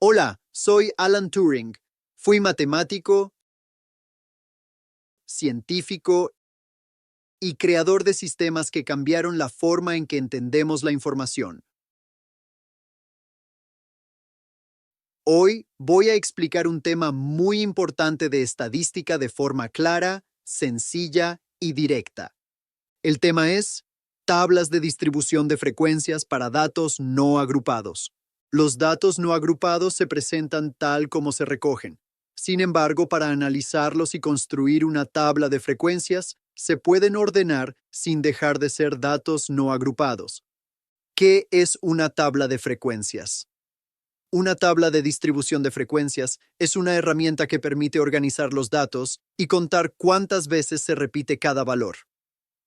Hola, soy Alan Turing. Fui matemático, científico y creador de sistemas que cambiaron la forma en que entendemos la información. Hoy voy a explicar un tema muy importante de estadística de forma clara, sencilla y directa. El tema es tablas de distribución de frecuencias para datos no agrupados. Los datos no agrupados se presentan tal como se recogen. Sin embargo, para analizarlos y construir una tabla de frecuencias, se pueden ordenar sin dejar de ser datos no agrupados. ¿Qué es una tabla de frecuencias? Una tabla de distribución de frecuencias es una herramienta que permite organizar los datos y contar cuántas veces se repite cada valor.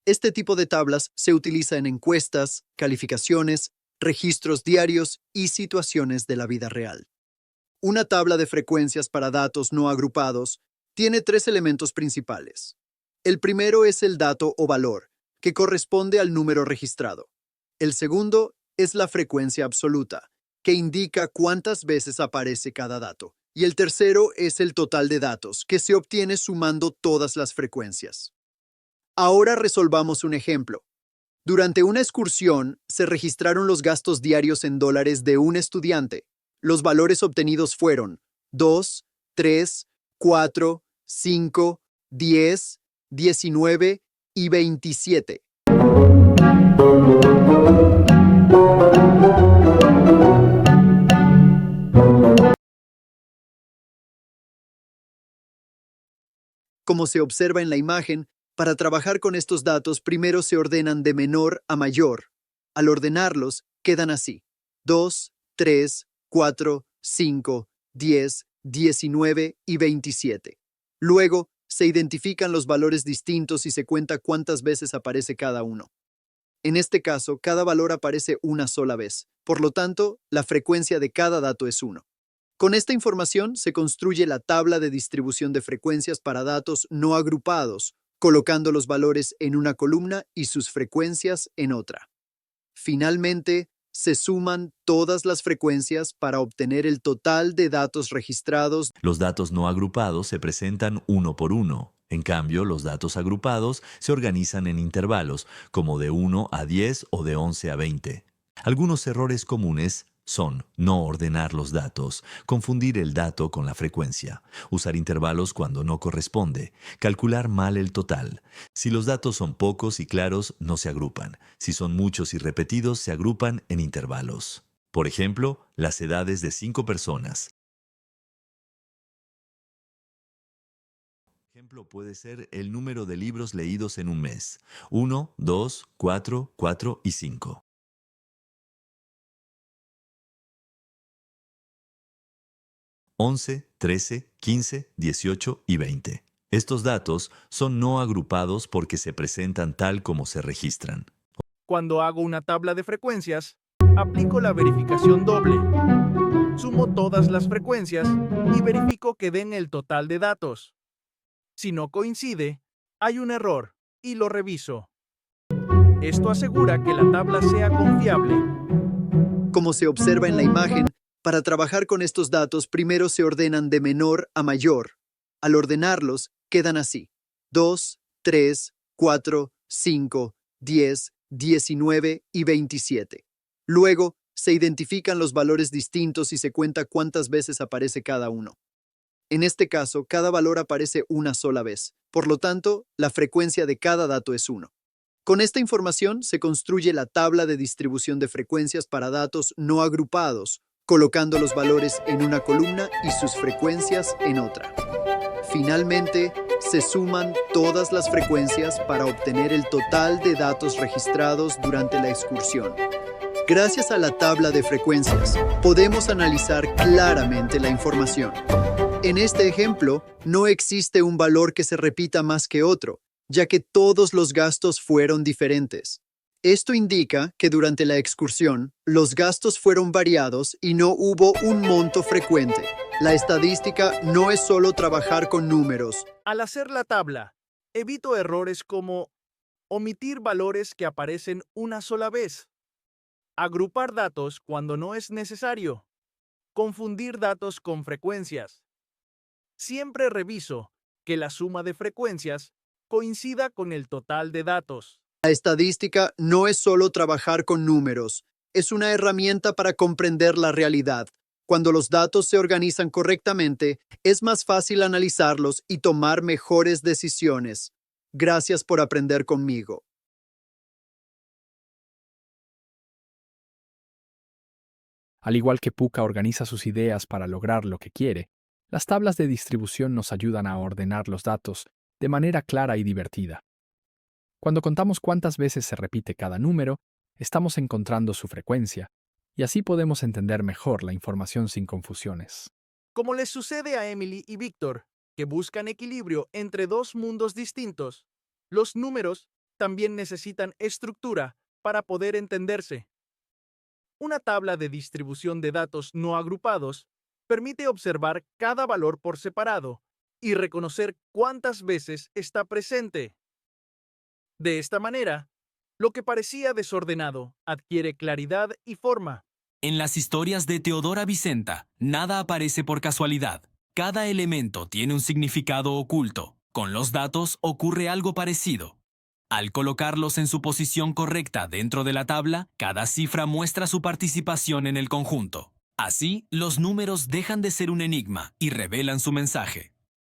Este tipo de tablas se utiliza en encuestas, calificaciones, registros diarios y situaciones de la vida real. Una tabla de frecuencias para datos no agrupados tiene tres elementos principales. El primero es el dato o valor, que corresponde al número registrado. El segundo es la frecuencia absoluta, que indica cuántas veces aparece cada dato. Y el tercero es el total de datos, que se obtiene sumando todas las frecuencias. Ahora resolvamos un ejemplo. Durante una excursión, se registraron los gastos diarios en dólares de un estudiante. Los valores obtenidos fueron 2, 3, 4, 5, 10, 19 y 27. Como se observa en la imagen, para trabajar con estos datos primero se ordenan de menor a mayor. Al ordenarlos, quedan así: 2, 3, 4, 5, 10, 19 y 27. Luego, se identifican los valores distintos y se cuenta cuántas veces aparece cada uno. En este caso, cada valor aparece una sola vez. Por lo tanto, la frecuencia de cada dato es 1. Con esta información se construye la tabla de distribución de frecuencias para datos no agrupados, colocando los valores en una columna y sus frecuencias en otra. Finalmente, se suman todas las frecuencias para obtener el total de datos registrados. Los datos no agrupados se presentan uno por uno. En cambio, los datos agrupados se organizan en intervalos, como de 1 a 10 o de 11 a 20. Algunos errores comunes son no ordenar los datos, confundir el dato con la frecuencia, usar intervalos cuando no corresponde, calcular mal el total. Si los datos son pocos y claros, no se agrupan. Si son muchos y repetidos, se agrupan en intervalos. Por ejemplo, las edades de 5 personas. Ejemplo puede ser el número de libros leídos en un mes: 1, 2, 4, 4 y 5. 11, 13, 15, 18 y 20. Estos datos son no agrupados porque se presentan tal como se registran. Cuando hago una tabla de frecuencias, aplico la verificación doble. Sumo todas las frecuencias y verifico que den el total de datos. Si no coincide, hay un error y lo reviso. Esto asegura que la tabla sea confiable. Como se observa en la imagen, para trabajar con estos datos primero se ordenan de menor a mayor. Al ordenarlos, quedan así: 2, 3, 4, 5, 10, 19 y 27. Luego, se identifican los valores distintos y se cuenta cuántas veces aparece cada uno. En este caso, cada valor aparece una sola vez. Por lo tanto, la frecuencia de cada dato es 1. Con esta información se construye la tabla de distribución de frecuencias para datos no agrupados, colocando los valores en una columna y sus frecuencias en otra. Finalmente, se suman todas las frecuencias para obtener el total de datos registrados durante la excursión. Gracias a la tabla de frecuencias, podemos analizar claramente la información. En este ejemplo, no existe un valor que se repita más que otro, ya que todos los gastos fueron diferentes. Esto indica que durante la excursión, los gastos fueron variados y no hubo un monto frecuente. La estadística no es solo trabajar con números. Al hacer la tabla, evito errores como omitir valores que aparecen una sola vez, agrupar datos cuando no es necesario confundir datos con frecuencias. Siempre reviso que la suma de frecuencias coincida con el total de datos. La estadística no es solo trabajar con números, es una herramienta para comprender la realidad. Cuando los datos se organizan correctamente, es más fácil analizarlos y tomar mejores decisiones. Gracias por aprender conmigo. Al igual que Puka organiza sus ideas para lograr lo que quiere, las tablas de distribución nos ayudan a ordenar los datos de manera clara y divertida. Cuando contamos cuántas veces se repite cada número, estamos encontrando su frecuencia, y así podemos entender mejor la información sin confusiones. Como les sucede a Emily y Víctor, que buscan equilibrio entre dos mundos distintos, los números también necesitan estructura para poder entenderse. Una tabla de distribución de datos no agrupados permite observar cada valor por separado y reconocer cuántas veces está presente. De esta manera, lo que parecía desordenado adquiere claridad y forma. En las historias de Teodora Vicenta, nada aparece por casualidad. Cada elemento tiene un significado oculto. Con los datos ocurre algo parecido. Al colocarlos en su posición correcta dentro de la tabla, cada cifra muestra su participación en el conjunto. Así, los números dejan de ser un enigma y revelan su mensaje.